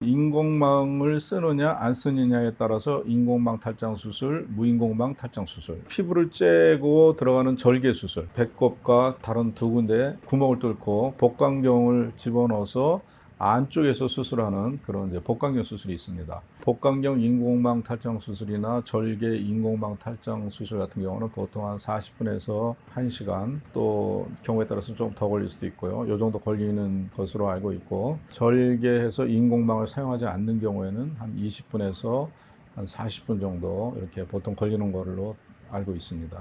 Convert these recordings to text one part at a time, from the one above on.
인공망을 쓰느냐 안 쓰느냐에 따라서 인공망 탈장 수술, 무인공망 탈장 수술, 피부를 째고 들어가는 절개 수술, 배꼽과 다른 두 군데 구멍을 뚫고 복강경을 집어넣어서 안쪽에서 수술하는 그런 이제 복강경 수술이 있습니다. 복강경 인공망 탈장 수술이나 절개 인공망 탈장 수술 같은 경우는 보통 한 40분에서 1시간, 또 경우에 따라서 좀 더 걸릴 수도 있고요. 이 정도 걸리는 것으로 알고 있고, 절개해서 인공망을 사용하지 않는 경우에는 한 20분에서 한 40분 정도 이렇게 보통 걸리는 걸로 알고 있습니다.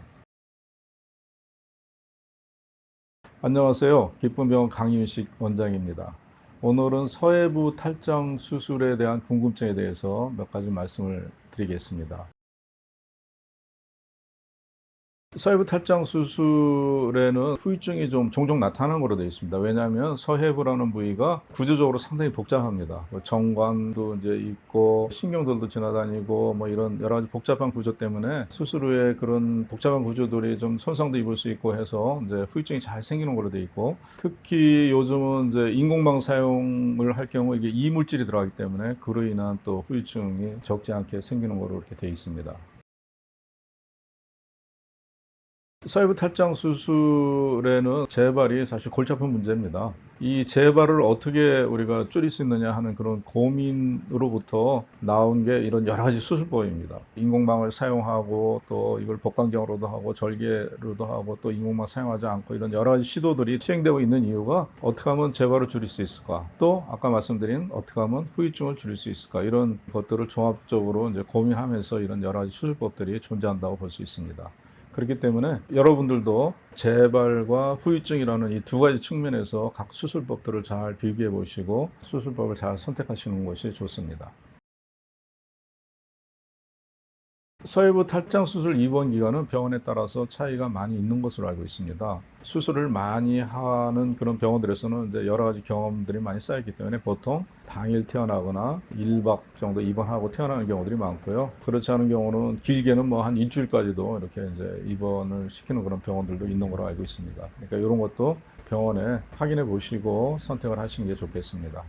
안녕하세요. 기쁨병원 강윤식 원장입니다. 오늘은 서해부 탈장 수술에 대한 궁금증에 대해서 몇 가지 말씀을 드리겠습니다. 서해부 탈장 수술에는 후유증이 좀 종종 나타나는 걸로 되어 있습니다. 왜냐하면 서해부라는 부위가 구조적으로 상당히 복잡합니다. 정관도 이제 있고 신경들도 지나다니고 뭐 이런 여러 가지 복잡한 구조 때문에 수술 후에 그런 복잡한 구조들이 좀 손상도 입을 수 있고 해서 이제 후유증이 잘 생기는 걸로 되어 있고, 특히 요즘은 이제 인공망 사용을 할 경우 이게 이물질이 들어가기 때문에 그로 인한 또 후유증이 적지 않게 생기는 걸로 이렇게 되어 있습니다. 서해부 탈장 수술에는 재발이 사실 골치 아픈 문제입니다. 이 재발을 어떻게 우리가 줄일 수 있느냐 하는 그런 고민으로부터 나온 게 이런 여러 가지 수술법입니다. 인공망을 사용하고 또 이걸 복강경으로도 하고 절개로도 하고 또 인공망 사용하지 않고 이런 여러 가지 시도들이 시행되고 있는 이유가 어떻게 하면 재발을 줄일 수 있을까? 또 아까 말씀드린 어떻게 하면 후유증을 줄일 수 있을까? 이런 것들을 종합적으로 이제 고민하면서 이런 여러 가지 수술법들이 존재한다고 볼 수 있습니다. 그렇기 때문에 여러분들도 재발과 후유증이라는 이 두 가지 측면에서 각 수술법들을 잘 비교해 보시고 수술법을 잘 선택하시는 것이 좋습니다. 서해부 탈장 수술 입원 기간은 병원에 따라서 차이가 많이 있는 것으로 알고 있습니다. 수술을 많이 하는 그런 병원들에서는 이제 여러 가지 경험들이 많이 쌓였기 때문에 보통 당일 퇴원하거나 1박 정도 입원하고 퇴원하는 경우들이 많고요. 그렇지 않은 경우는 길게는 뭐 한 일주일까지도 이렇게 이제 입원을 시키는 그런 병원들도 있는 걸로 알고 있습니다. 그러니까 이런 것도 병원에 확인해 보시고 선택을 하시는 게 좋겠습니다.